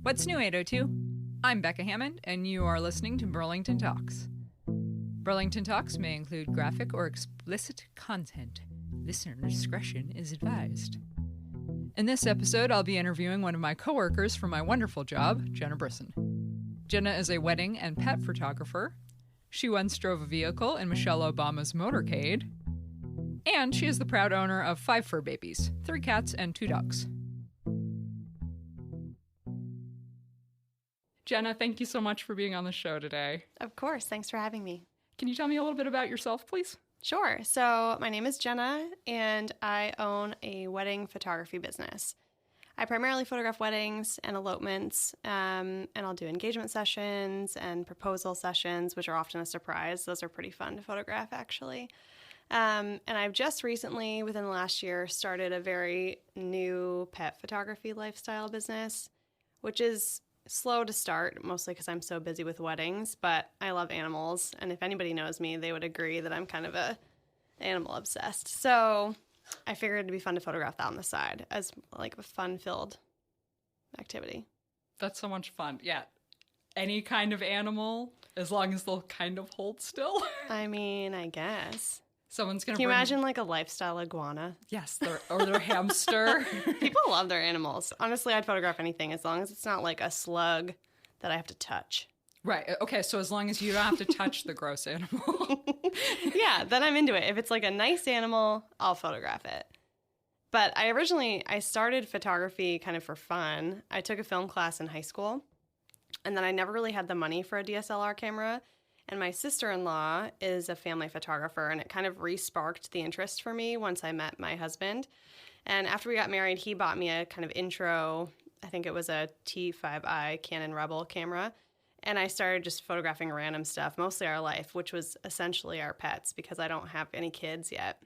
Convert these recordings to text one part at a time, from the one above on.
What's new, 802? I'm Becca Hammond, and you are listening to Burlington Talks. Burlington Talks may include graphic or explicit content. Listener discretion is advised. In this episode, I'll be interviewing one of my coworkers from my wonderful job, Jenna Brisson. Jenna is a wedding and pet photographer. She once drove a vehicle in Michelle Obama's motorcade. And she is the proud owner of 5 fur babies, 3 cats and 2 dogs. Jenna, thank you so much for being on the show today. Of course. Thanks for having me. Can you tell me a little bit about yourself, please? Sure. So my name is Jenna, and I own a wedding photography business. I primarily photograph weddings and elopements, and I'll do engagement sessions and proposal sessions, which are often a surprise. Those are pretty fun to photograph, actually. And I've just recently, within the last year, started a very new pet photography lifestyle business, which is slow to start, mostly because I'm so busy with weddings, but I love animals, and if anybody knows me, they would agree that I'm kind of a animal obsessed. So I figured it'd be fun to photograph that on the side as like a fun-filled activity. That's so much fun. Yeah. Any kind of animal, as long as they'll kind of hold still. I mean, I guess. Someone's going to Can you imagine like a lifestyle iguana? Yes, or their hamster. People love their animals. Honestly, I'd photograph anything as long as it's not like a slug that I have to touch. Right. Okay, so as long as you don't have to touch the gross animal. Yeah, then I'm into it. If it's like a nice animal, I'll photograph it. But I started photography kind of for fun. I took a film class in high school, and then I never really had the money for a DSLR camera. And my sister-in-law is a family photographer, and it kind of re-sparked the interest for me once I met my husband. And after we got married, he bought me a kind of intro, I think it was a T5i Canon Rebel camera. And I started just photographing random stuff, mostly our life, which was essentially our pets because I don't have any kids yet.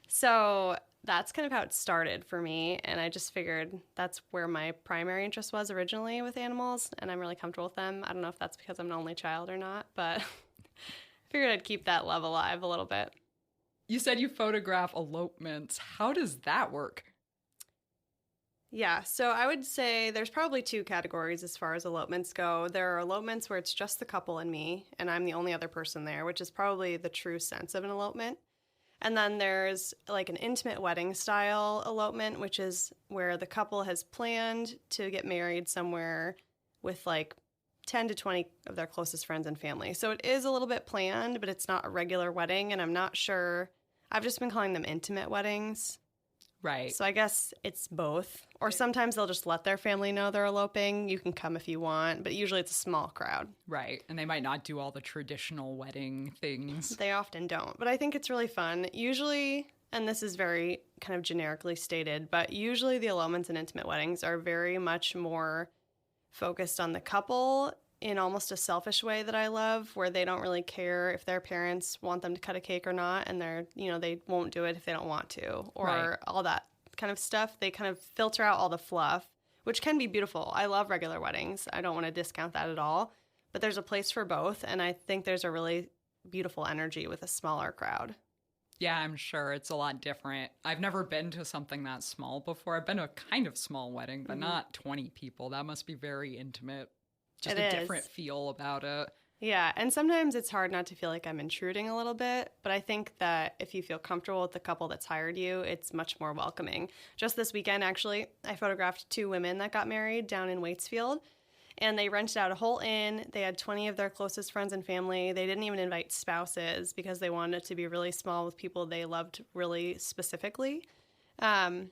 So that's kind of how it started for me. And I just figured that's where my primary interest was originally with animals. And I'm really comfortable with them. I don't know if that's because I'm an only child or not, but I figured I'd keep that love alive a little bit. You said you photograph elopements. How does that work? Yeah, so I would say there's probably 2 categories as far as elopements go. There are elopements where it's just the couple and me, and I'm the only other person there, which is probably the true sense of an elopement. And then there's like an intimate wedding style elopement, which is where the couple has planned to get married somewhere with like 10 to 20 of their closest friends and family. So it is a little bit planned, but it's not a regular wedding, and I'm not sure. I've just been calling them intimate weddings. Right. So I guess it's both. Or sometimes they'll just let their family know they're eloping. You can come if you want, but usually it's a small crowd. Right. And they might not do all the traditional wedding things. They often don't. But I think it's really fun. Usually, and this is very kind of generically stated, but usually the elopements and intimate weddings are very much more focused on the couple in almost a selfish way that I love, where they don't really care if their parents want them to cut a cake or not, and they won't do it if they don't want to, or right. All that kind of stuff. They kind of filter out all the fluff, which can be beautiful. I love regular weddings. I don't want to discount that at all, but there's a place for both, and I think there's a really beautiful energy with a smaller crowd. Yeah, I'm sure it's a lot different. I've never been to something that small before. I've been to a kind of small wedding, but not 20 people. That must be very intimate. Just a different feel about it. Yeah, and sometimes it's hard not to feel like I'm intruding a little bit, but I think that if you feel comfortable with the couple that's hired you, it's much more welcoming. Just this weekend, actually, I photographed 2 women that got married down in Waitsfield, and they rented out a whole inn. They had 20 of their closest friends and family. They didn't even invite spouses because they wanted it to be really small with people they loved really specifically, and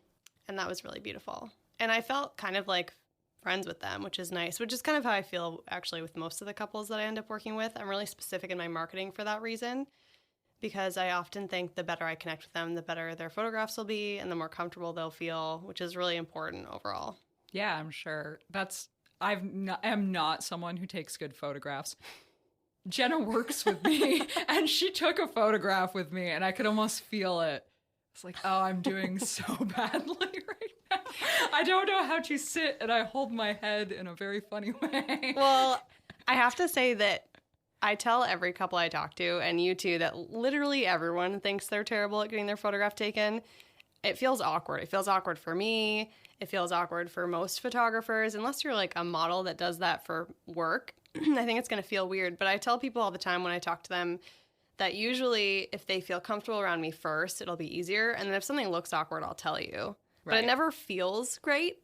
that was really beautiful. And I felt kind of like friends with them, which is nice, which is kind of how I feel actually with most of the couples that I end up working with. I'm really specific in my marketing for that reason, because I often think the better I connect with them, the better their photographs will be and the more comfortable they'll feel, which is really important overall. Yeah, I'm sure. I am not someone who takes good photographs. Jenna works with me, and she took a photograph with me, and I could almost feel it. It's like, oh, I'm doing so badly right now. I don't know how to sit, and I hold my head in a very funny way. Well, I have to say that I tell every couple I talk to, and you too, that literally everyone thinks they're terrible at getting their photograph taken. it feels awkward. It feels awkward for me. It feels awkward for most photographers, unless you're like a model that does that for work. I think it's going to feel weird. But I tell people all the time when I talk to them that usually if they feel comfortable around me first, it'll be easier. And then if something looks awkward, I'll tell you. Right. But it never feels great.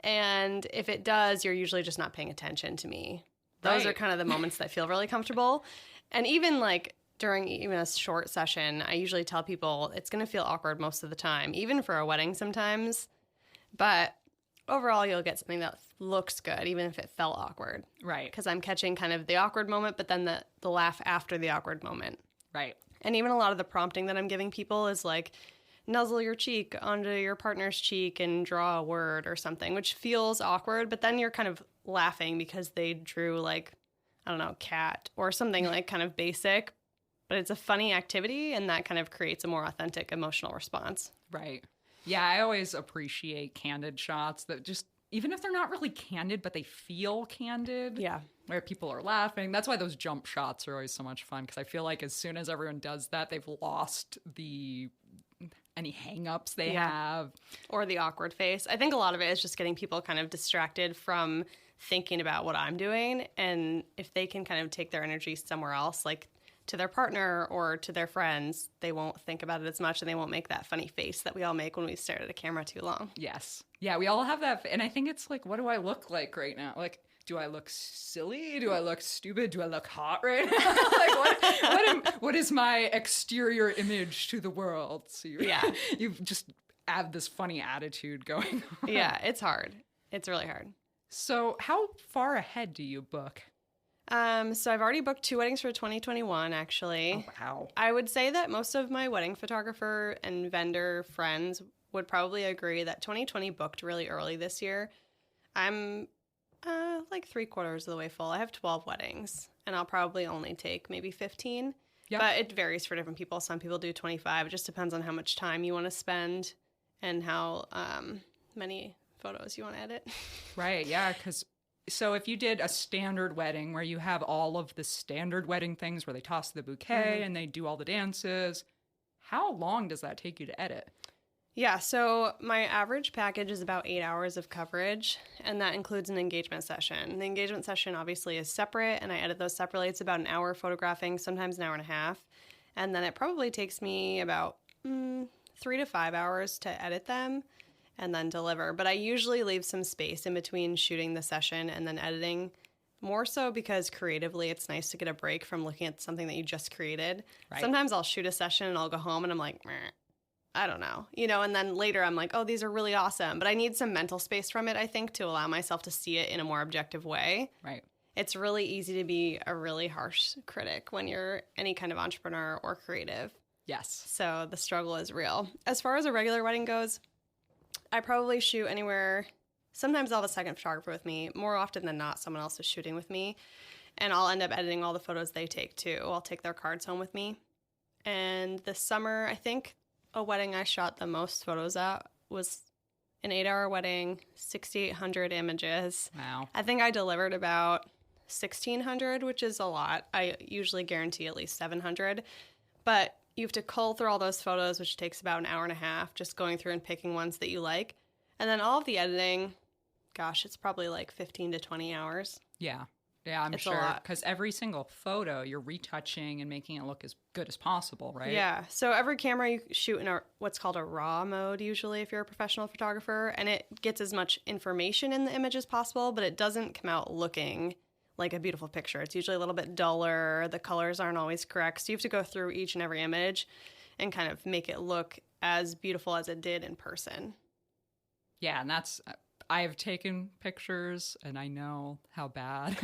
And if it does, you're usually just not paying attention to me. Those are kind of the moments that feel really comfortable. And even like during even a short session, I usually tell people it's going to feel awkward most of the time, even for a wedding sometimes. But overall, you'll get something that looks good, even if it felt awkward. Right. Because I'm catching kind of the awkward moment, but then the laugh after the awkward moment. Right. And even a lot of the prompting that I'm giving people is like, nuzzle your cheek onto your partner's cheek and draw a word or something, which feels awkward, but then you're kind of laughing because they drew like, I don't know, cat or something like kind of basic, but it's a funny activity and that kind of creates a more authentic emotional response. Right. Yeah, I always appreciate candid shots that just, even if they're not really candid, but they feel candid. Yeah. Where people are laughing. That's why those jump shots are always so much fun, because I feel like as soon as everyone does that, they've lost any hang-ups they have. Or the awkward face. I think a lot of it is just getting people kind of distracted from thinking about what I'm doing. And if they can kind of take their energy somewhere else, like to their partner or to their friends, they won't think about it as much and they won't make that funny face that we all make when we stare at a camera too long. Yes. Yeah, we all have that. And I think it's like, what do I look like right now? Like, do I look silly? Do I look stupid? Do I look hot right now? Like, what is my exterior image to the world? So you just have this funny attitude going on. Yeah, it's hard. It's really hard. So how far ahead do you book? So I've already booked 2 weddings for 2021, actually. Oh, wow. I would say that most of my wedding photographer and vendor friends would probably agree that 2020 booked really early this year. I'm like 3/4 of the way full. I have 12 weddings, and I'll probably only take maybe 15. Yep. But it varies for different people. Some people do 25. It just depends on how much time you want to spend and how many photos you want to edit. Right, yeah, because so if you did a standard wedding where you have all of the standard wedding things where they toss the bouquet and they do all the dances, how long does that take you to edit? Yeah, so my average package is about 8 hours of coverage, and that includes an engagement session. The engagement session obviously is separate, and I edit those separately. It's about an hour photographing, sometimes an hour and a half, and then it probably takes me about 3 to 5 hours to edit them and then deliver. But I usually leave some space in between shooting the session and then editing, more so because creatively it's nice to get a break from looking at something that you just created. Right. Sometimes I'll shoot a session and I'll go home and I'm like, meh. I don't know, and then later I'm like, oh, these are really awesome. But I need some mental space from it, I think, to allow myself to see it in a more objective way. Right. It's really easy to be a really harsh critic when you're any kind of entrepreneur or creative. Yes. So the struggle is real. As far as a regular wedding goes, I probably shoot anywhere. Sometimes I'll have a second photographer with me. More often than not, someone else is shooting with me. And I'll end up editing all the photos they take, too. I'll take their cards home with me. And this summer, I think a wedding I shot the most photos at was an 8-hour wedding, 6,800 images. Wow. I think I delivered about 1,600, which is a lot. I usually guarantee at least 700. But you have to cull through all those photos, which takes about an hour and a half, just going through and picking ones that you like. And then all of the editing, gosh, it's probably like 15 to 20 hours. Yeah. Yeah, I'm sure. Because every single photo, you're retouching and making it look as good as possible, right? Yeah. So every camera you shoot in what's called a RAW mode, usually, if you're a professional photographer. And it gets as much information in the image as possible, but it doesn't come out looking like a beautiful picture. It's usually a little bit duller. The colors aren't always correct. So you have to go through each and every image and kind of make it look as beautiful as it did in person. Yeah, and I have taken pictures and I know how bad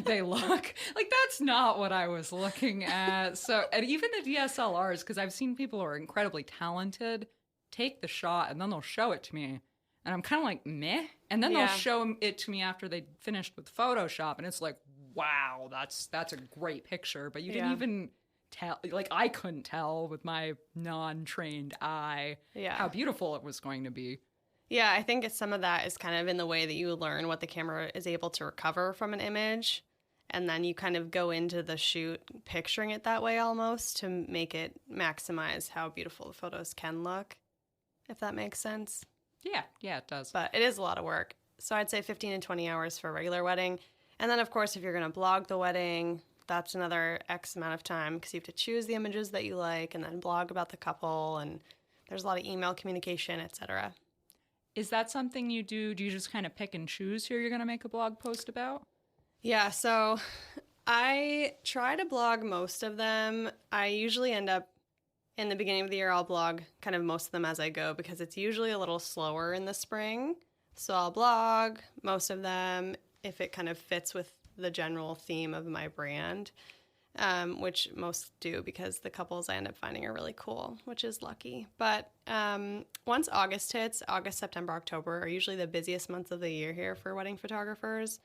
they look. Like, that's not what I was looking at. So, and even the DSLRs, because I've seen people who are incredibly talented take the shot and then they'll show it to me. And I'm kind of like, meh. And then they'll show it to me after they finished with Photoshop. And it's like, wow, that's a great picture. But you didn't even tell, like, I couldn't tell with my non-trained eye how beautiful it was going to be. Yeah, I think some of that is kind of in the way that you learn what the camera is able to recover from an image. And then you kind of go into the shoot picturing it that way almost to make it maximize how beautiful the photos can look. if that makes sense. Yeah, it does. But it is a lot of work. So I'd say 15 to 20 hours for a regular wedding. And then, of course, if you're going to blog the wedding, that's another X amount of time because you have to choose the images that you like and then blog about the couple. And there's a lot of email communication, etc. Is that something you do? Do you just kind of pick and choose who you're going to make a blog post about? Yeah, so I try to blog most of them. I usually end up in the beginning of the year, I'll blog kind of most of them as I go because it's usually a little slower in the spring. So I'll blog most of them if it kind of fits with the general theme of my brand, which most do because the couples I end up finding are really cool, which is lucky. But once August hits, August, September, October are usually the busiest months of the year here for wedding photographers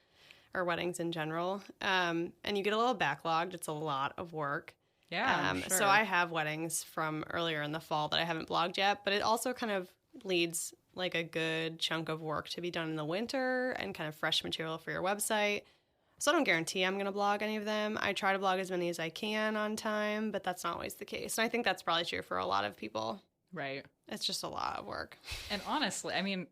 or weddings in general. And you get a little backlogged. It's a lot of work. Yeah, I'm sure. So I have weddings from earlier in the fall that I haven't blogged yet, but it also kind of leads like a good chunk of work to be done in the winter and kind of fresh material for your website. So I don't guarantee I'm going to blog any of them. I try to blog as many as I can on time, but that's not always the case. And I think that's probably true for a lot of people. Right. It's just a lot of work. And honestly, I mean,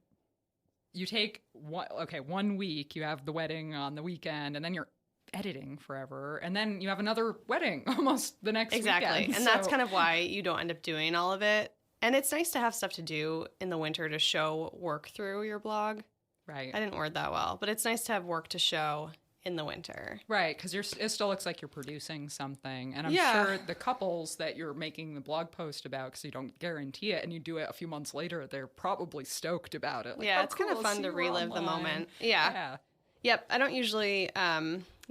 you take 1 week, you have the wedding on the weekend, and then you're editing forever, and then you have another wedding almost the next exactly weekend. And that's kind of why you don't end up doing all of it. And it's nice to have stuff to do in the winter to show work through your blog. Right. I didn't word that well, but it's nice to have work to show in the winter. Right, because it still looks like you're producing something. And I'm Yeah. sure the couples that you're making the blog post about, because you don't guarantee it, and you do it a few months later, they're probably stoked about it. Like, Yeah, oh, it's kind of cool, fun see to you relive the online. moment. Yeah. Yep. I don't usually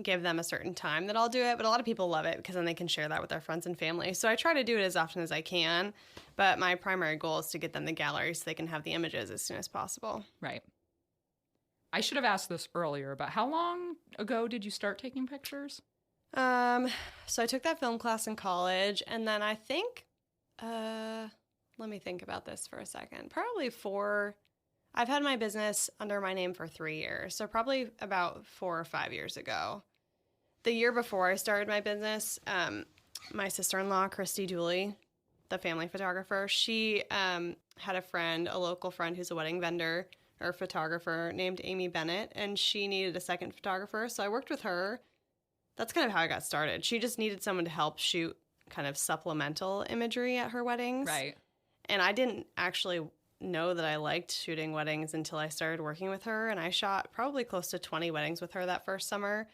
give them a certain time that I'll do it, but a lot of people love it because then they can share that with their friends and family. So I try to do it as often as I can, but my primary goal is to get them the gallery so they can have the images as soon as possible. Right. I should have asked this earlier, but how long ago did you start taking pictures? So I took that film class in college, and then I think, let me think about this for a second. I've had my business under my name for 3 years, so probably about 4 or 5 years ago. The year before I started my business, my sister-in-law, Christy Dooley, the family photographer, she had a local friend who's a wedding vendor or photographer named Amy Bennett, and she needed a second photographer, so I worked with her. That's kind of how I got started. She just needed someone to help shoot kind of supplemental imagery at her weddings. Right. And I didn't actually know that I liked shooting weddings until I started working with her, and I shot probably close to 20 weddings with her that first summer.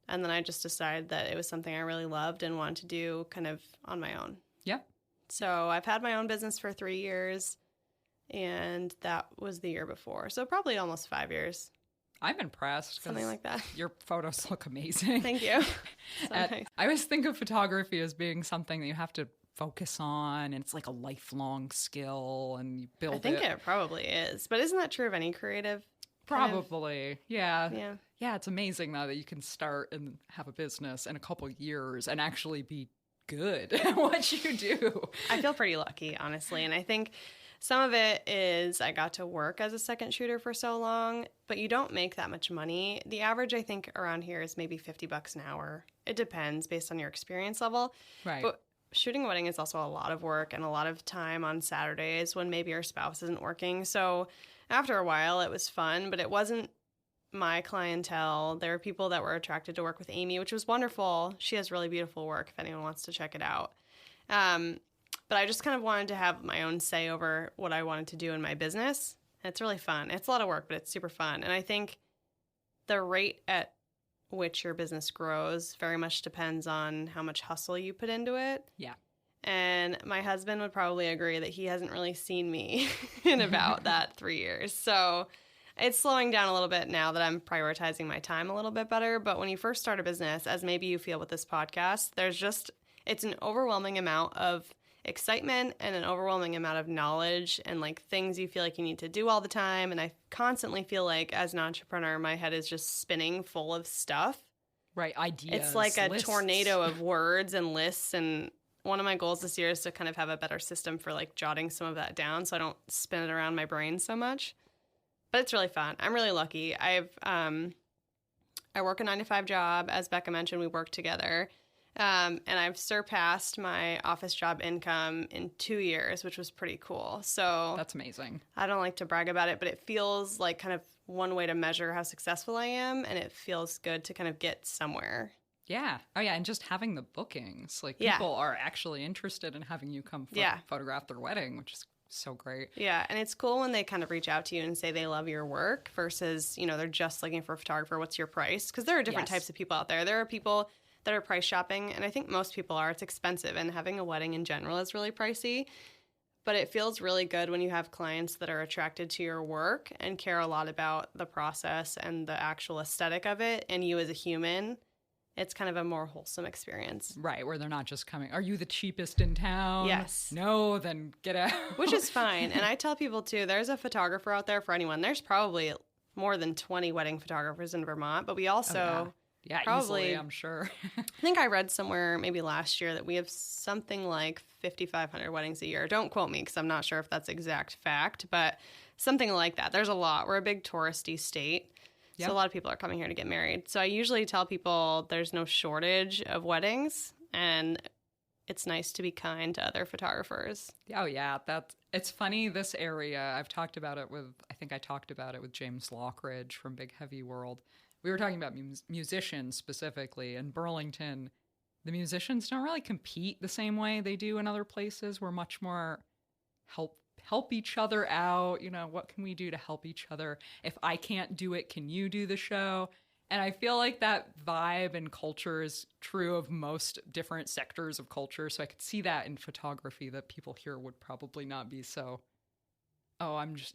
And then I just decided that it was something I really loved and wanted to do kind of on my own. Yep. So I've had my own business for 3 years, and that was the year before. So probably almost 5 years. I'm impressed. Something like that. Your photos look amazing. Thank you. So nice. I always think of photography as being something that you have to focus on, and it's like a lifelong skill, and you build it. I think it probably is. But isn't that true of any creative? Probably. Yeah. Yeah. Yeah, it's amazing, though, that you can start and have a business in a couple years and actually be good at what you do. I feel pretty lucky, honestly. And I think some of it is I got to work as a second shooter for so long, but you don't make that much money. The average, I think, around here is maybe $50 an hour. It depends based on your experience level. Right. But shooting a wedding is also a lot of work and a lot of time on Saturdays when maybe your spouse isn't working. So after a while, it was fun, but it wasn't my clientele. There were people that were attracted to work with Amy, which was wonderful. She has really beautiful work if anyone wants to check it out. But I just kind of wanted to have my own say over what I wanted to do in my business. And it's really fun. It's a lot of work, but it's super fun. And I think the rate at which your business grows very much depends on how much hustle you put into it. Yeah. And my husband would probably agree that he hasn't really seen me in about that 3 years. So it's slowing down a little bit now that I'm prioritizing my time a little bit better. But when you first start a business, as maybe you feel with this podcast, it's an overwhelming amount of excitement and an overwhelming amount of knowledge and like things you feel like you need to do all the time. And I constantly feel like as an entrepreneur, my head is just spinning full of stuff. Right. Ideas. It's like a lists. tornado of words and lists. And one of my goals this year is to kind of have a better system for like jotting some of that down so I don't spin it around my brain so much. But it's really fun. I'm really lucky. I work a 9-to-5 job. As Becca mentioned, we work together. And I've surpassed my office job income in 2 years, which was pretty cool. So That's amazing. I don't like to brag about it, but it feels like kind of one way to measure how successful I am. And it feels good to kind of get somewhere. Yeah. Oh, yeah. And just having the bookings. Like, Yeah. people are actually interested in having you come photograph their wedding, which is so great. Yeah. And it's cool when they kind of reach out to you and say they love your work versus, you know, they're just looking for a photographer. What's your price? Because there are different types of people out there. There are people that are price shopping, and I think most people are. It's expensive, and having a wedding in general is really pricey. But it feels really good when you have clients that are attracted to your work and care a lot about the process and the actual aesthetic of it and you as a human. It's kind of a more wholesome experience. Right, where they're not just coming, are you the cheapest in town? Yes. No, then get out. Which is fine. And I tell people, too, there's a photographer out there for anyone. There's probably more than 20 wedding photographers in Vermont, but we also... Yeah, probably, easily, I'm sure. I think I read somewhere maybe last year that we have something like 5,500 weddings a year. Don't quote me because I'm not sure if that's exact fact, but something like that. There's a lot. We're a big touristy state. Yep. So a lot of people are coming here to get married. So I usually tell people there's no shortage of weddings, and it's nice to be kind to other photographers. Oh, yeah. It's funny, this area, I talked about it with James Lockridge from Big Heavy World. We were talking about musicians specifically. In Burlington, the musicians don't really compete the same way they do in other places. We're much more help each other out. You know, what can we do to help each other? If I can't do it, can you do the show? And I feel like that vibe and culture is true of most different sectors of culture. So I could see that in photography, that people here would probably not be so, oh, I'm just,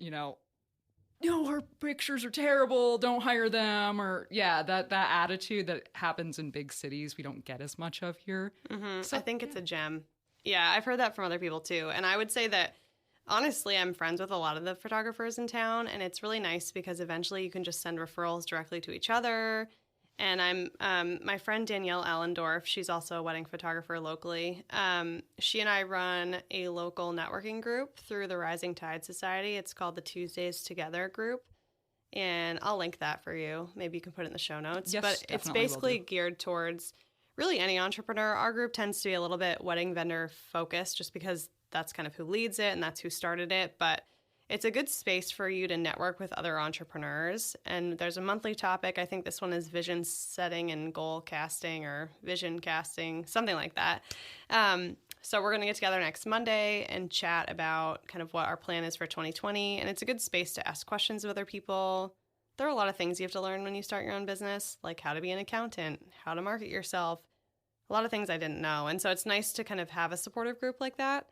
no, her pictures are terrible, don't hire them, or that attitude that happens in big cities we don't get as much of here. Mm-hmm. So I think it's a gem. Yeah, I've heard that from other people too. And I would say that, honestly, I'm friends with a lot of the photographers in town, and it's really nice because eventually you can just send referrals directly to each other. And my friend Danielle Allendorf, she's also a wedding photographer locally. She and I run a local networking group through the Rising Tide Society. It's called the Tuesdays Together group. And I'll link that for you. Maybe you can put it in the show notes. Yes, but it's basically geared towards really any entrepreneur. Our group tends to be a little bit wedding vendor focused just because that's kind of who leads it and that's who started it. But it's a good space for you to network with other entrepreneurs. And there's a monthly topic. I think this one is vision setting and goal casting or vision casting, something like that. So we're going to get together next Monday and chat about kind of what our plan is for 2020. And it's a good space to ask questions of other people. There are a lot of things you have to learn when you start your own business, like how to be an accountant, how to market yourself, a lot of things I didn't know. And so it's nice to kind of have a supportive group like that.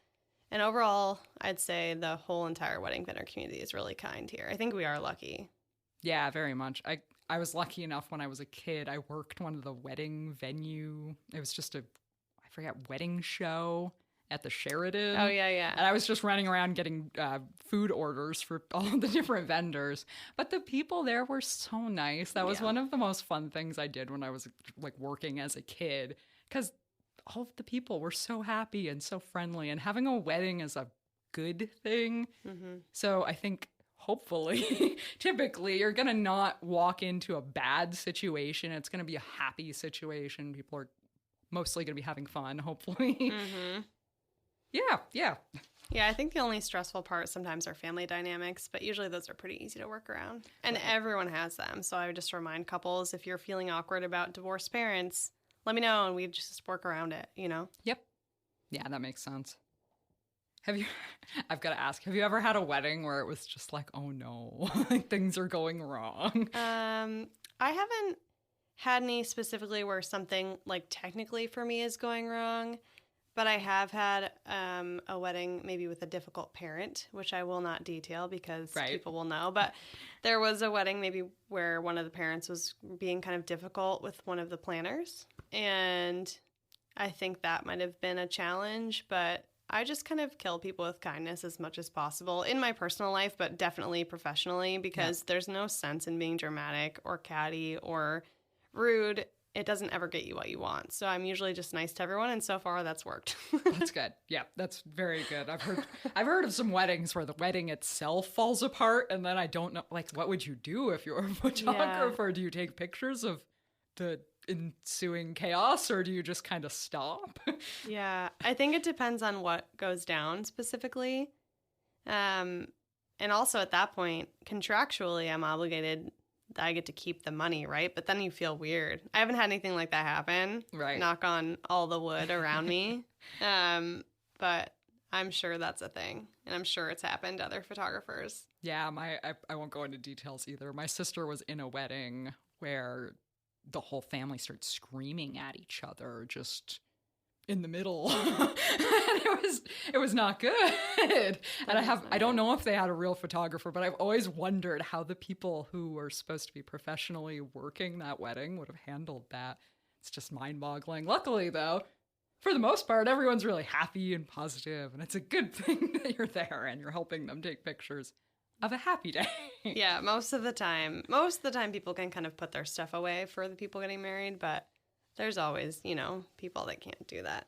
And overall, I'd say the whole entire wedding vendor community is really kind here. I think we are lucky. Yeah, very much. I was lucky enough when I was a kid. I worked one of the wedding venue. It was just wedding show at the Sheridan. Oh, yeah. And I was just running around getting food orders for all the different vendors. But the people there were so nice. That was one of the most fun things I did when I was working as a kid, because all of the people were so happy and so friendly, and having a wedding is a good thing. Mm-hmm. So I think hopefully, typically, you're going to not walk into a bad situation. It's going to be a happy situation. People are mostly going to be having fun, hopefully. Mm-hmm. Yeah. Yeah, I think the only stressful part sometimes are family dynamics, but usually those are pretty easy to work around. And everyone has them. So I would just remind couples, if you're feeling awkward about divorced parents, let me know and we just work around it, Yep. Yeah, that makes sense. I've got to ask, have you ever had a wedding where it was just like, oh no, things are going wrong? I haven't had any specifically where something technically for me is going wrong, but I have had a wedding maybe with a difficult parent, which I will not detail because people will know. But there was a wedding maybe where one of the parents was being kind of difficult with one of the planners. And I think that might have been a challenge, but I just kind of kill people with kindness as much as possible in my personal life, but definitely professionally, because there's no sense in being dramatic or catty or rude. It doesn't ever get you what you want. So I'm usually just nice to everyone, and so far that's worked. That's good. Yeah, that's very good. I've heard of some weddings where the wedding itself falls apart, and then I don't know, what would you do if you were a photographer? Do you take pictures of the ensuing chaos, or do you just kind of stop? Yeah, I think it depends on what goes down specifically. And also at that point, contractually, I'm obligated that I get to keep the money, right? But then you feel weird. I haven't had anything like that happen. Right. Knock on all the wood around me. But I'm sure that's a thing. And I'm sure it's happened to other photographers. Yeah, I won't go into details either. My sister was in a wedding where the whole family started screaming at each other just in the middle. And it was not good. And I don't know if they had a real photographer, but I've always wondered how the people who were supposed to be professionally working that wedding would have handled that. It's just mind-boggling. Luckily, though, for the most part, everyone's really happy and positive, and it's a good thing that you're there and you're helping them take pictures of a happy day. Yeah, most of the time people can kind of put their stuff away for the people getting married, but there's always, people that can't do that.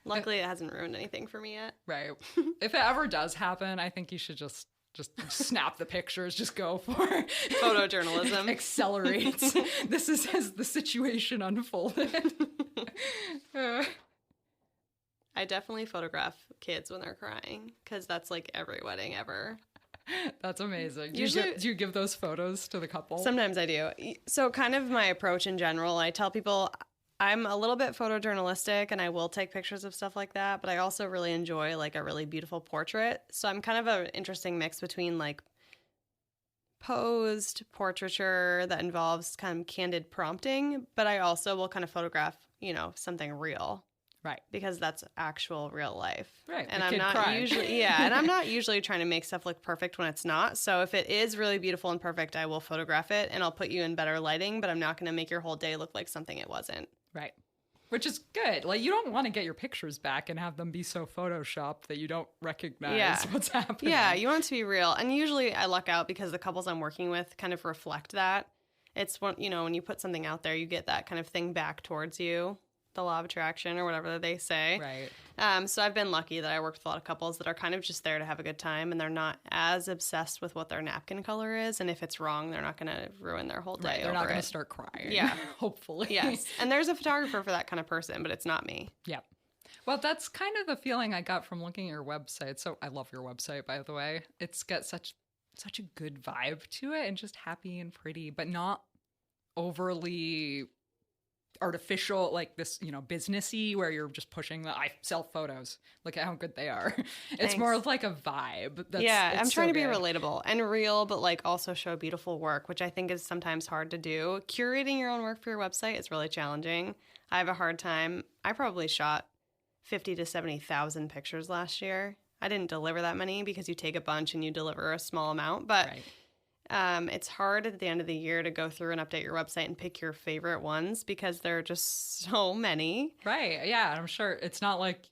Luckily, it hasn't ruined anything for me yet. Right. If it ever does happen, I think you should just snap the pictures, just go for it. Photojournalism. Accelerates. This is as the situation unfolded. I definitely photograph kids when they're crying because that's like every wedding ever. That's amazing. Do Usually, you give those photos to the couple? Sometimes I do. So kind of my approach in general, I tell people I'm a little bit photojournalistic and I will take pictures of stuff like that, but I also really enjoy like a really beautiful portrait. So I'm kind of an interesting mix between like posed portraiture that involves kind of candid prompting, but I also will kind of photograph, something real. Right. Because that's actual real life. Right. And I'm not usually, and I'm not usually trying to make stuff look perfect when it's not. So if it is really beautiful and perfect, I will photograph it and I'll put you in better lighting, but I'm not going to make your whole day look like something it wasn't. Right. Which is good. Like, you don't want to get your pictures back and have them be so photoshopped that you don't recognize what's happening. Yeah, you want it to be real. And usually I luck out because the couples I'm working with kind of reflect that. It's when you put something out there, you get that kind of thing back towards you. The law of attraction or whatever they say. Right. So I've been lucky that I worked with a lot of couples that are kind of just there to have a good time and they're not as obsessed with what their napkin color is. And if it's wrong, they're not going to ruin their whole day. Right. They're not going to start crying. Yeah. Hopefully. Yes. And there's a photographer for that kind of person, but it's not me. Yeah. Well, that's kind of the feeling I got from looking at your website. So I love your website, by the way. It's got such a good vibe to it and just happy and pretty, but not overly artificial, like this, businessy, where you're just pushing I sell photos, look at how good they are. It's more of like a vibe. I'm trying to be relatable and real, but like also show beautiful work, which I think is sometimes hard to do. Curating your own work for your website is really challenging. I have a hard time. I probably shot 50 to 70,000 pictures last year. I didn't deliver that many because you take a bunch and you deliver a small amount, but right. It's hard at the end of the year to go through and update your website and pick your favorite ones because there are just so many. Right. Yeah. I'm sure it's not like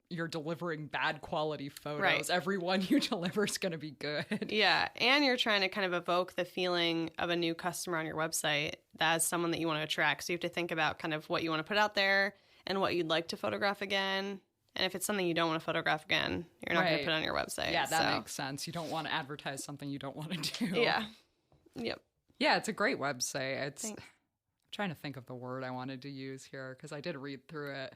you're delivering bad quality photos. Right. Every one you deliver is going to be good. Yeah. And you're trying to kind of evoke the feeling of a new customer on your website as someone that you want to attract. So you have to think about kind of what you want to put out there and what you'd like to photograph again. And if it's something you don't want to photograph again, you're not going to put it on your website. Yeah, that makes sense. You don't want to advertise something you don't want to do. Yeah. Yep. Yeah, it's a great website. I'm trying to think of the word I wanted to use here because I did read through it.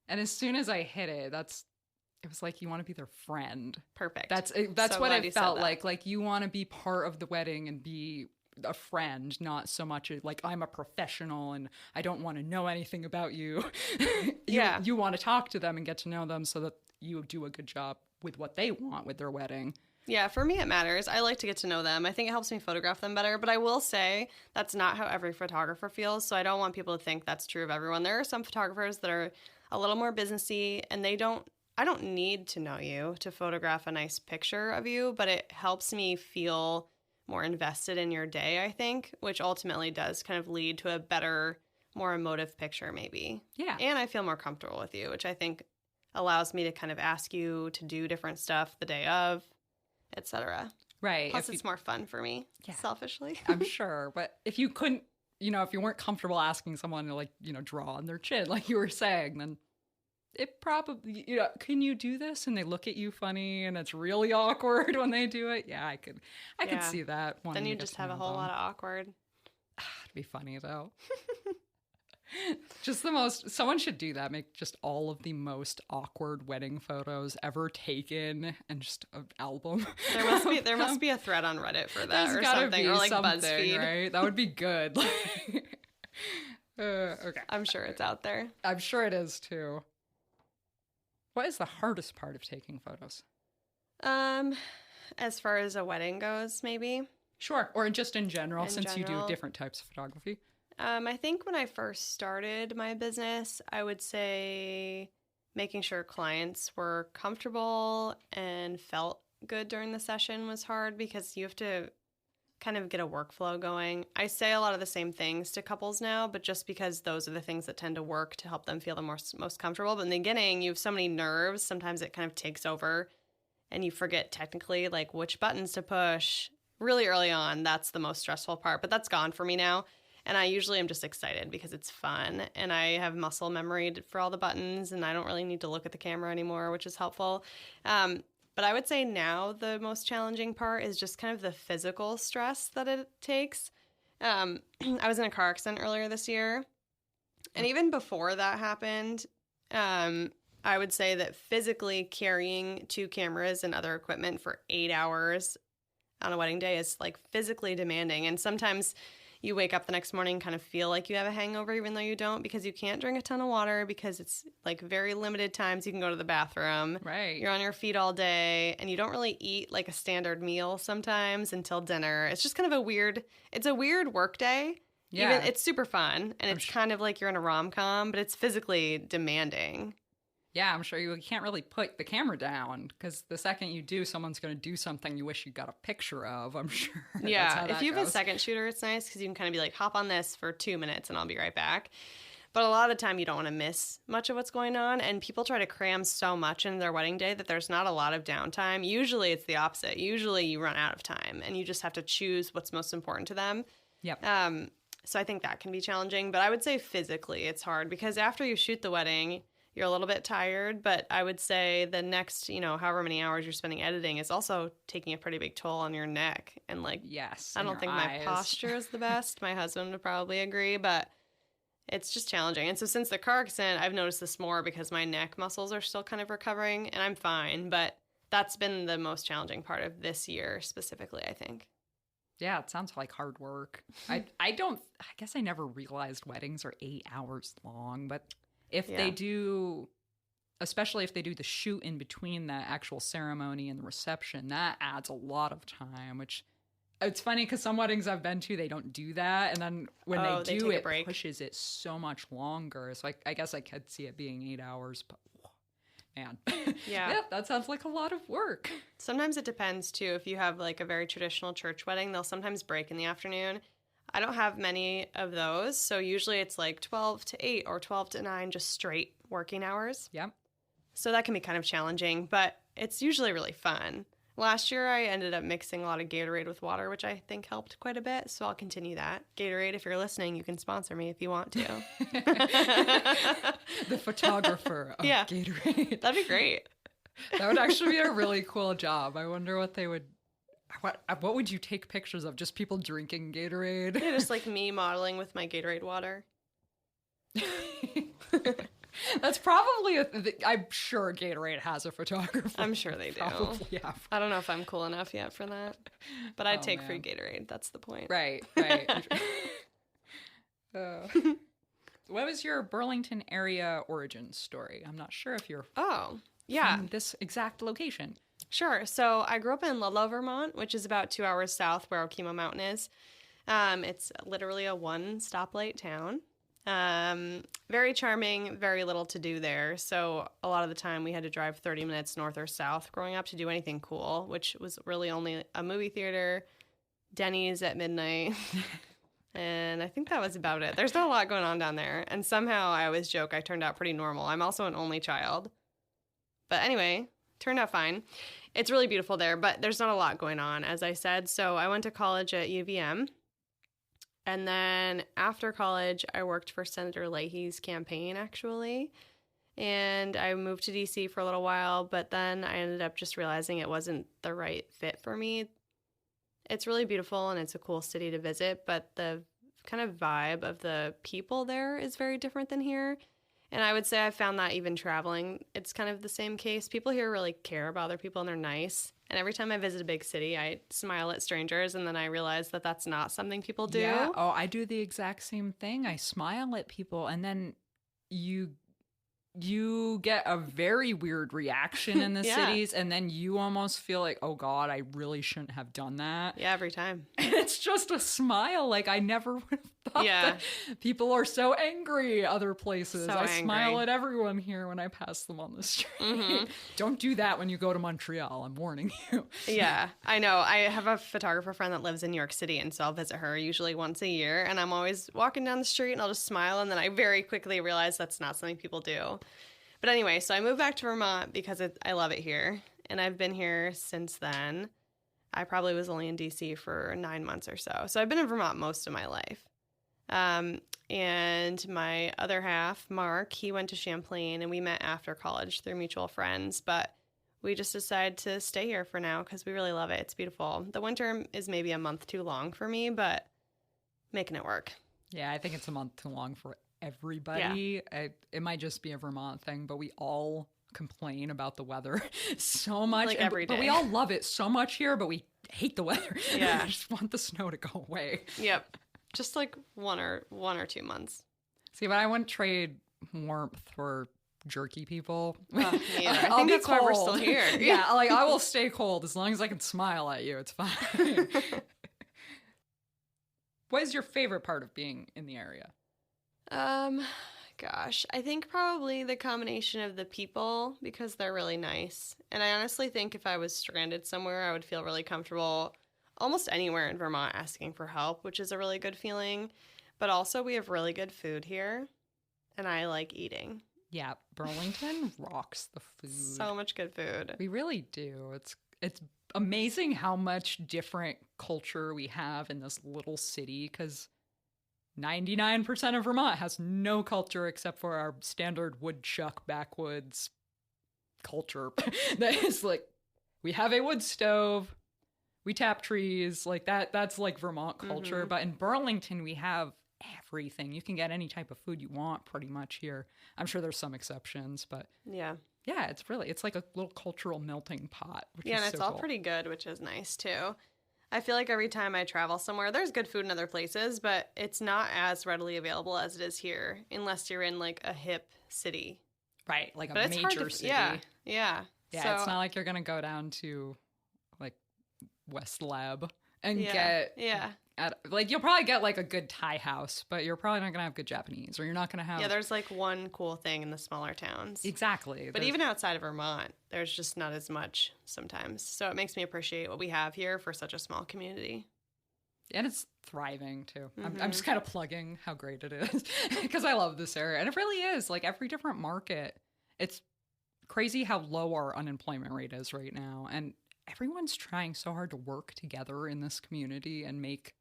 And as soon as I hit it, it was like you want to be their friend. Perfect. That's so what it felt like. Like you want to be part of the wedding and be a friend, not so much like I'm a professional and I don't want to know anything about you. You want to talk to them and get to know them so that you do a good job with what they want with their wedding. Yeah, for me it matters. I like to get to know them. I think it helps me photograph them better, but I will say that's not how every photographer feels, so I don't want people to think that's true of everyone. There are some photographers that are a little more businessy and I don't need to know you to photograph a nice picture of you, but it helps me feel more invested in your day, I think, which ultimately does kind of lead to a better, more emotive picture maybe. Yeah. And I feel more comfortable with you, which I think allows me to kind of ask you to do different stuff the day of, etc. Right. Plus it's more fun for me, selfishly. I'm sure. But if you couldn't, if you weren't comfortable asking someone to draw on their chin, like you were saying, then it probably, can you do this? And they look at you funny and it's really awkward when they do it. Yeah, I could see that. Then you just have a whole lot of awkward. It'd be funny though. Just someone should do that. Make just all of the most awkward wedding photos ever taken and just an album. There must be a thread on Reddit for that. There's or gotta something. Be or like something, BuzzFeed. Right? That would be good. Okay. I'm sure it's out there. I'm sure it is too. What is the hardest part of taking photos? As far as a wedding goes, maybe. Sure. Or just in general, In since you do general. different types of photography. I think when I first started my business, I would say making sure clients were comfortable and felt good during the session was hard because you have to kind of get a workflow going. I say a lot of the same things to couples now, but just because those are the things that tend to work to help them feel the most comfortable. But in the beginning, you have so many nerves. Sometimes it kind of takes over and you forget technically like which buttons to push. Really early on, that's the most stressful part, but that's gone for me now. And I usually am just excited because it's fun and I have muscle memory for all the buttons and I don't really need to look at the camera anymore, which is helpful. But I would say now the most challenging part is just kind of the physical stress that it takes. I was in a car accident earlier this year. And even before that happened, I would say that physically carrying 2 cameras and other equipment for 8 hours on a wedding day is like physically demanding. And sometimes you wake up the next morning and kind of feel like you have a hangover even though you don't because you can't drink a ton of water because it's like very limited times you can go to the bathroom. Right. You're on your feet all day and you don't really eat like a standard meal sometimes until dinner. It's just kind of it's a weird work day. Yeah. It's super fun and it's kind of like you're in a rom-com, but it's physically demanding. Yeah, I'm sure you can't really put the camera down because the second you do, someone's going to do something you wish you got a picture of, I'm sure. Yeah, if you have a second shooter, it's nice because you can kind of be like, hop on this for 2 minutes and I'll be right back. But a lot of the time you don't want to miss much of what's going on. And people try to cram so much in their wedding day that there's not a lot of downtime. Usually it's the opposite. Usually you run out of time and you just have to choose what's most important to them. Yep. So I think that can be challenging. But I would say physically it's hard because after you shoot the wedding, you're a little bit tired, but I would say the next, however many hours you're spending editing is also taking a pretty big toll on your neck. And like, yes, I don't think my posture is the best. My husband would probably agree, but it's just challenging. And so since the car accident, I've noticed this more because my neck muscles are still kind of recovering and I'm fine, but that's been the most challenging part of this year specifically, I think. Yeah, it sounds like hard work. I guess I never realized weddings are 8 hours long, but if they do, especially if they do the shoot in between the actual ceremony and the reception, that adds a lot of time, which it's funny because some weddings I've been to, they don't do that. And then when they do, it pushes it so much longer. So I guess I could see it being 8 hours, but man, yeah, that sounds like a lot of work. Sometimes it depends too. If you have like a very traditional church wedding, they'll sometimes break in the afternoon. I don't have many of those, so usually it's like 12 to 8 or 12 to 9, just straight working hours. Yep. So that can be kind of challenging, but it's usually really fun. Last year, I ended up mixing a lot of Gatorade with water, which I think helped quite a bit, so I'll continue that. Gatorade, if you're listening, you can sponsor me if you want to. The photographer of Gatorade. That'd be great. That would actually be a really cool job. I wonder what they would... What would you take pictures of? Just people drinking Gatorade? Yeah, just like me modeling with my Gatorade water. That's probably I'm sure Gatorade has a photographer. I'm sure they do. Probably have. I don't know if I'm cool enough yet for that. But I'd take free Gatorade. That's the point. Right. What was your Burlington area origin story? I'm not sure if you're from this exact location. Sure. So I grew up in Ludlow, Vermont, which is about 2 hours south where Okemo Mountain is. It's literally a 1 stoplight town. Very charming, very little to do there. So a lot of the time we had to drive 30 minutes north or south growing up to do anything cool, which was really only a movie theater, Denny's at midnight. And I think that was about it. There's not a lot going on down there. And somehow I always joke I turned out pretty normal. I'm also an only child. But anyway, turned out fine. It's really beautiful there, but there's not a lot going on, as I said. So I went to college at UVM. And then after college, I worked for Senator Leahy's campaign, actually. And I moved to D.C. for a little while, but then I ended up just realizing it wasn't the right fit for me. It's really beautiful and it's a cool city to visit, but the kind of vibe of the people there is very different than here. And I would say I found that even traveling, it's kind of the same case. People here really care about other people and they're nice. And every time I visit a big city, I smile at strangers and then I realize that that's not something people do. Yeah. Oh, I do the exact same thing. I smile at people and then you get a very weird reaction in the cities, and then you almost feel like, oh God, I really shouldn't have done that. Yeah, every time. And it's just a smile. Like, I never would have thought that people are so angry other places. So I angry. smile at everyone here when I pass them on the street. Mm-hmm. Don't do that when you go to Montreal. I'm warning you. Yeah, I know. I have a photographer friend that lives in New York City, and so I'll visit her usually once a year, and I'm always walking down the street and I'll just smile, and then I very quickly realize that's not something people do. But anyway, so I moved back to Vermont because I love it here, and I've been here since then. I probably was only in DC for 9 months or so. So I've been in Vermont most of my life. And my other half, Mark, he went to Champlain, and we met after college through mutual friends. But we just decided to stay here for now because we really love it. It's beautiful. The winter is maybe a month too long for me, but making it work. Yeah, I think it's a month too long for everybody. Yeah. It might just be a Vermont thing, but we all complain about the weather so much. Like every day. But we all love it so much here, but we hate the weather. Yeah. I just want the snow to go away. Yep. Just like one or 2 months. See, but I wouldn't trade warmth for jerky people. I think that's why we're still here. Yeah, like I will stay cold as long as I can smile at you. It's fine. What is your favorite part of being in the area? Gosh, I think probably the combination of the people because they're really nice. And I honestly think if I was stranded somewhere, I would feel really comfortable almost anywhere in Vermont asking for help, which is a really good feeling. But also we have really good food here, and I like eating. Yeah, Burlington rocks the food. So much good food. We really do. It's amazing how much different culture we have in this little city because 99% of Vermont has no culture except for our standard woodchuck backwoods culture. That is like, we have a wood stove, we tap trees, like that's like Vermont culture. Mm-hmm. But in Burlington, we have everything. You can get any type of food you want pretty much here. I'm sure there's some exceptions, but yeah, it's like a little cultural melting pot. Which is and it's so all cool. pretty good, which is nice too. I feel like every time I travel somewhere, there's good food in other places, but it's not as readily available as it is here, unless you're in like a hip city. Right, like a major city. Yeah. Yeah, so, it's not like you're going to go down to like West Lab and get... Yeah. Like you'll probably get like a good Thai house, but you're probably not going to have good Japanese, or you're not going to have... Yeah, there's like one cool thing in the smaller towns. Exactly. But even outside of Vermont, there's just not as much sometimes. So it makes me appreciate what we have here for such a small community. And it's thriving too. Mm-hmm. I'm just kind of plugging how great it is because I love this area. And it really is. Like every different market, it's crazy how low our unemployment rate is right now. And everyone's trying so hard to work together in this community and make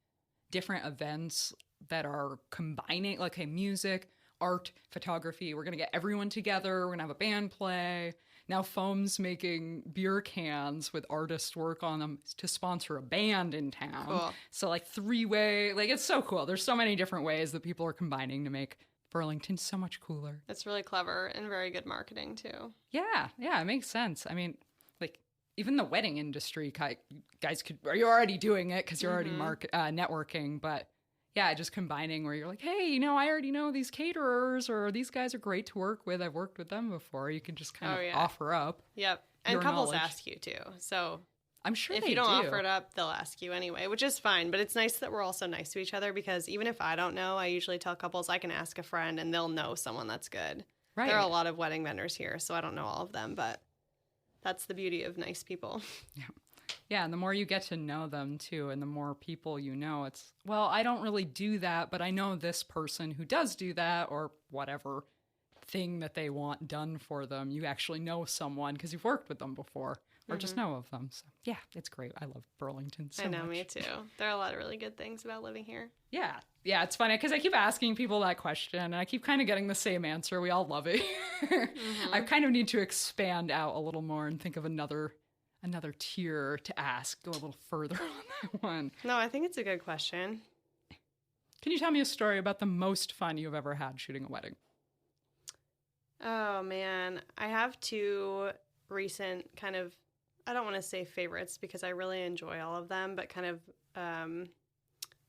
different events that are combining, like, hey, music, art, photography. We're going to get everyone together. We're going to have a band play. Now Foam's making beer cans with artist work on them to sponsor a band in town. Cool. So like 3-way, like it's so cool. There's so many different ways that people are combining to make Burlington so much cooler. It's really clever and very good marketing too. Yeah, it makes sense. I mean, like even the wedding industry, guys you're already doing it because you're already networking, but yeah, just combining where you're like, hey, I already know these caterers or these guys are great to work with. I've worked with them before. You can just kind of offer up. Yep. And couples ask you too. So I'm sure if you don't offer it up, they'll ask you anyway, which is fine. But it's nice that we're also nice to each other because even if I don't know, I usually tell couples I can ask a friend and they'll know someone that's good. Right. There are a lot of wedding vendors here, so I don't know all of them, but that's the beauty of nice people. Yeah. Yeah, and the more you get to know them, too, and the more people you know, it's, well, I don't really do that, but I know this person who does do that, or whatever thing that they want done for them. You actually know someone because you've worked with them before, or just know of them. So, yeah, it's great. I love Burlington so much. I know, me too. There are a lot of really good things about living here. Yeah, it's funny because I keep asking people that question, and I keep kind of getting the same answer. We all love it. I kind of need to expand out a little more and think of another tier to ask, go a little further on that one. No, I think it's a good question. Can you tell me a story about the most fun you've ever had shooting a wedding? Oh, man. I have two recent kind of, I don't want to say favorites because I really enjoy all of them, but kind of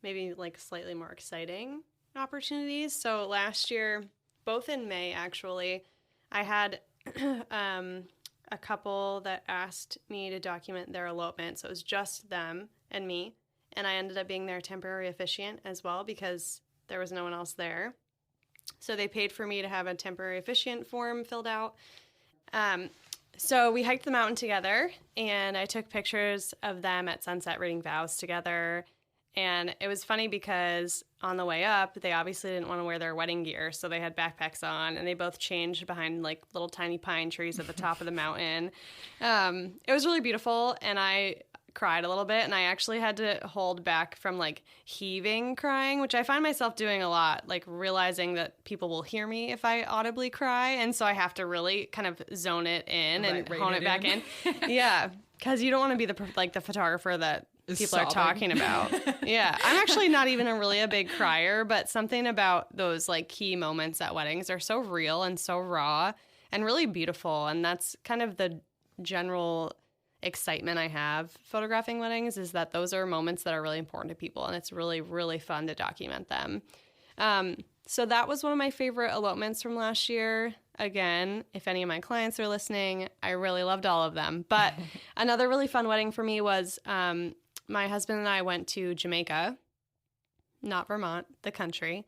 maybe like slightly more exciting opportunities. So last year, both in May, actually, I had a couple that asked me to document their elopement. So it was just them and me. And I ended up being their temporary officiant as well because there was no one else there. So they paid for me to have a temporary officiant form filled out. So we hiked the mountain together, and I took pictures of them at sunset reading vows together. And it was funny because on the way up, they obviously didn't want to wear their wedding gear, so they had backpacks on, and they both changed behind like little tiny pine trees at the top of the mountain. It was really beautiful, and I cried a little bit, and I actually had to hold back from like heaving crying, which I find myself doing a lot, like realizing that people will hear me if I audibly cry, and so I have to really kind of zone it in and hone it back in. Yeah, because you don't want to be the photographer that people are talking about. Yeah, I'm actually not even really a big crier, but something about those like key moments at weddings are so real and so raw and really beautiful, and that's kind of the general excitement I have photographing weddings, is that those are moments that are really important to people, and it's really, really fun to document them. So that was one of my favorite elopements from last year. Again, if any of my clients are listening, I really loved all of them. But another really fun wedding for me was my husband and I went to Jamaica, not Vermont, the country,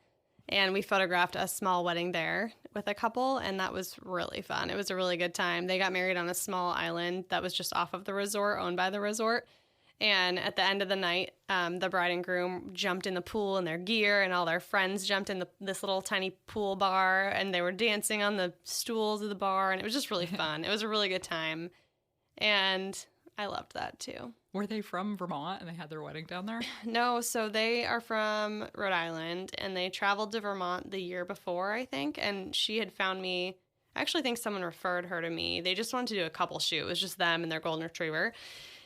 and we photographed a small wedding there with a couple, and that was really fun. It was a really good time. They got married on a small island that was just off of the resort, owned by the resort. And at the end of the night, the bride and groom jumped in the pool in their gear, and all their friends jumped in this little tiny pool bar, and they were dancing on the stools of the bar, and it was just really fun. It was a really good time, and I loved that too. Were they from Vermont and they had their wedding down there? No, so they are from Rhode Island, and they traveled to Vermont the year before, I think, and she had found me. I actually think someone referred her to me. They just wanted to do a couple shoot. It was just them and their golden retriever.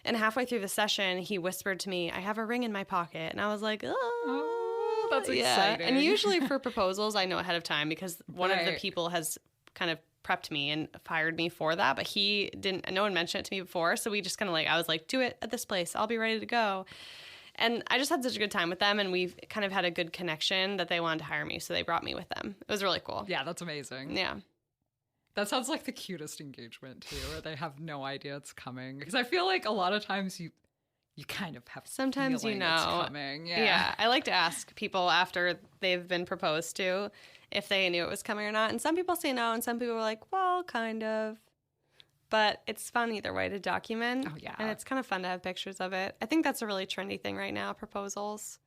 And halfway through the session, he whispered to me, "I have a ring in my pocket." And I was like, oh, that's exciting. And usually for proposals, I know ahead of time because one of the people has kind of prepped me and fired me for that, but he didn't. No one mentioned it to me before, so we just kind of I was like, do it at this place, I'll be ready to go. And I just had such a good time with them, and we've kind of had a good connection that they wanted to hire me, so they brought me with them. It was really cool. Yeah, that's amazing. Yeah, that sounds like the cutest engagement too, where they have no idea it's coming, because I feel like a lot of times you kind of have sometimes it's coming. Yeah, I like to ask people after they've been proposed to if they knew it was coming or not. And some people say no, and some people are like, well, kind of. But it's fun either way to document. Oh, yeah. And it's kind of fun to have pictures of it. I think that's a really trendy thing right now, proposals.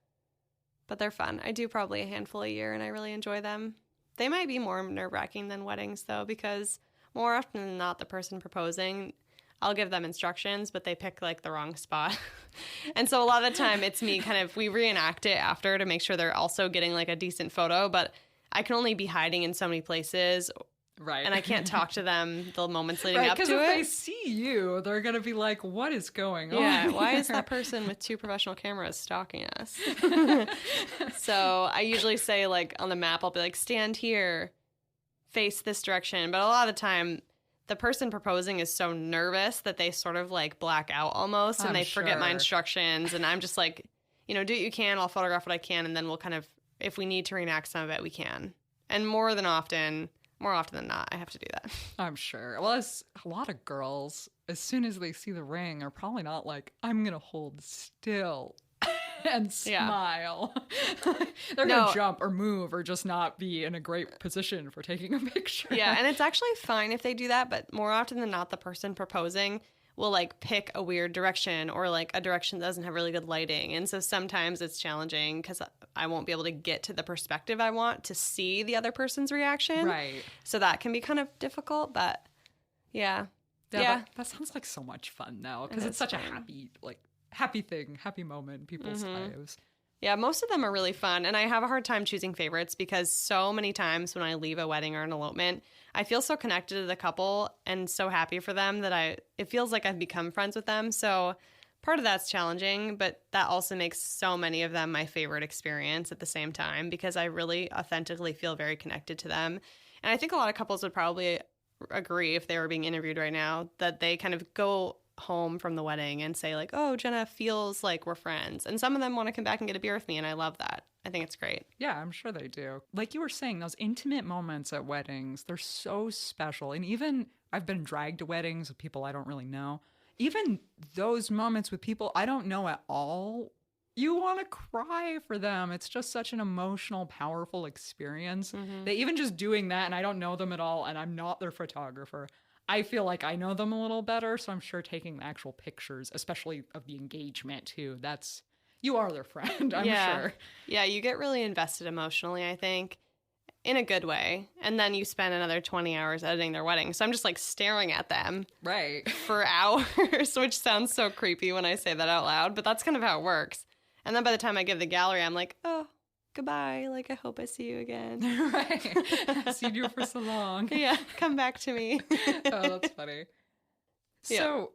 But they're fun. I do probably a handful a year, and I really enjoy them. They might be more nerve-wracking than weddings, though, because more often than not, the person proposing, I'll give them instructions, but they pick like the wrong spot. And so a lot of the time it's me we reenact it after to make sure they're also getting like a decent photo, but I can only be hiding in so many places. Right. And I can't talk to them the moments leading up to it. Because if they see you, they're going to be like, what is going on? Yeah, why is that person with 2 professional cameras stalking us? So I usually say like on the map, I'll be like, stand here, face this direction. But a lot of the time, the person proposing is so nervous that they sort of like black out almost, and they forget my instructions. And I'm just like, do what you can. I'll photograph what I can, and then we'll kind of, if we need to reenact some of it, we can. And more often than not, I have to do that. I'm sure. Well, as a lot of girls, as soon as they see the ring, are probably not like, I'm going to hold still and smile. They're going to jump or move or just not be in a great position for taking a picture. Yeah, and it's actually fine if they do that, but more often than not, the person proposing will like pick a weird direction or like a direction that doesn't have really good lighting. And so sometimes it's challenging because I won't be able to get to the perspective I want to see the other person's reaction. Right. So that can be kind of difficult, but yeah. That sounds like so much fun though, because it's such a happy thing, happy moment in people's lives. Yeah, most of them are really fun, and I have a hard time choosing favorites because so many times when I leave a wedding or an elopement, I feel so connected to the couple and so happy for them that it feels like I've become friends with them. So part of that's challenging, but that also makes so many of them my favorite experience at the same time because I really authentically feel very connected to them. And I think a lot of couples would probably agree if they were being interviewed right now that they kind of go home from the wedding and say like, oh, Jenna feels like we're friends. And some of them want to come back and get a beer with me, and I love that. I think it's great. Yeah, I'm sure they do. Like you were saying, those intimate moments at weddings, they're so special. And even I've been dragged to weddings with people I don't really know. Even those moments with people I don't know at all, you want to cry for them. It's just such an emotional, powerful experience that even just doing that, and I don't know them at all, and I'm not their photographer, I feel like I know them a little better. So I'm sure taking the actual pictures, especially of the engagement too, you are their friend, I'm sure. Yeah, you get really invested emotionally, I think, in a good way. And then you spend another 20 hours editing their wedding. So I'm just like staring at them for hours, which sounds so creepy when I say that out loud, but that's kind of how it works. And then by the time I give the gallery, I'm like, oh, goodbye. Like, I hope I see you again. Right. I've seen you for so long. Yeah, come back to me. Oh, that's funny. So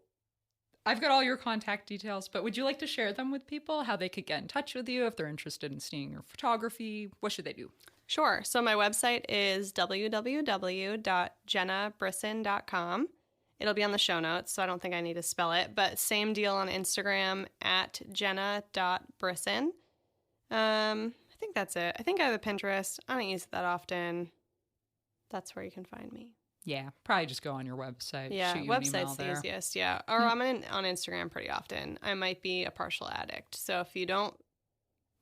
I've got all your contact details, but would you like to share them with people, how they could get in touch with you if they're interested in seeing your photography? What should they do? Sure. So my website is www.jennabrisson.com. It'll be on the show notes, so I don't think I need to spell it. But same deal on Instagram at jenna.brisson. I think that's it. I think I have a Pinterest. I don't use it that often. That's where you can find me. Yeah, probably just go on your website. Yeah, shoot you website's the easiest, yeah. Or I'm on Instagram pretty often. I might be a partial addict. So if you don't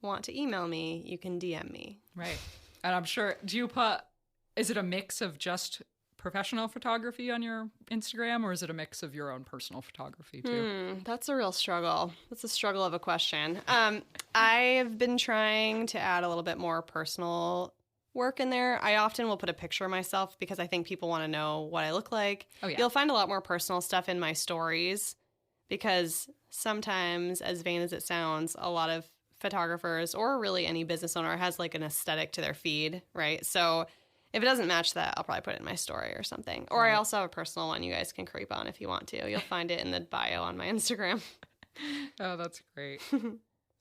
want to email me, you can DM me. Right. And I'm sure, is it a mix of just professional photography on your Instagram, or is it a mix of your own personal photography too? That's a real struggle. That's a struggle of a question. I've been trying to add a little bit more personal work in there. I often will put a picture of myself because I think people want to know what I look like. Oh, yeah. You'll find a lot more personal stuff in my stories because sometimes, as vain as it sounds, a lot of photographers or really any business owner has like an aesthetic to their feed, right? So if it doesn't match that, I'll probably put it in my story or something. Or I also have a personal one you guys can creep on if you want to. You'll find it in the bio on my Instagram. Oh, that's great.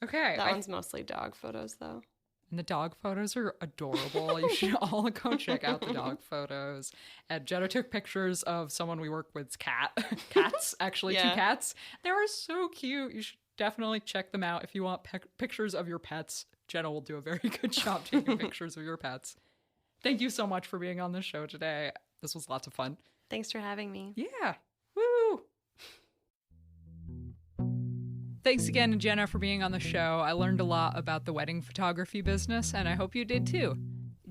Okay. That one's mostly dog photos, though. And the dog photos are adorable. You should all go check out the dog photos. And Jenna took pictures of someone we work with's cats, actually, 2 cats. They were so cute. You should definitely check them out if you want pictures of your pets. Jenna will do a very good job taking pictures of your pets. Thank you so much for being on the show today. This was lots of fun. Thanks for having me. Yeah. Woo! Thanks again to Jenna for being on the show. I learned a lot about the wedding photography business, and I hope you did too.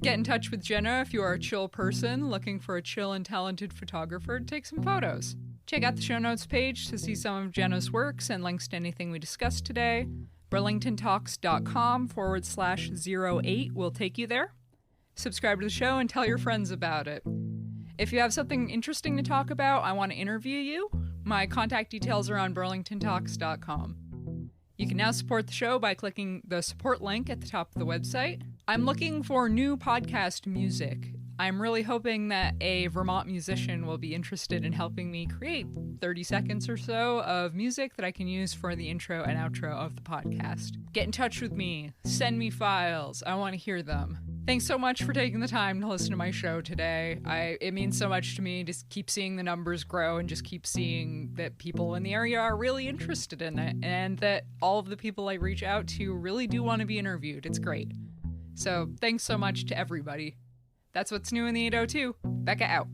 Get in touch with Jenna if you are a chill person looking for a chill and talented photographer to take some photos. Check out the show notes page to see some of Jenna's works and links to anything we discussed today. burlingtontalks.com/08 will take you there. Subscribe to the show and tell your friends about it. If you have something interesting to talk about, I want to interview you, my contact details are on burlingtontalks.com. You can now support the show by clicking the support link at the top of the website. I'm looking for new podcast music. I'm really hoping that a Vermont musician will be interested in helping me create 30 seconds or so of music that I can use for the intro and outro of the podcast. Get in touch with me. Send me files. I want to hear them. Thanks so much for taking the time to listen to my show today. It means so much to me to keep seeing the numbers grow and just keep seeing that people in the area are really interested in it and that all of the people I reach out to really do want to be interviewed. It's great. So thanks so much to everybody. That's what's new in the 802. Becca out.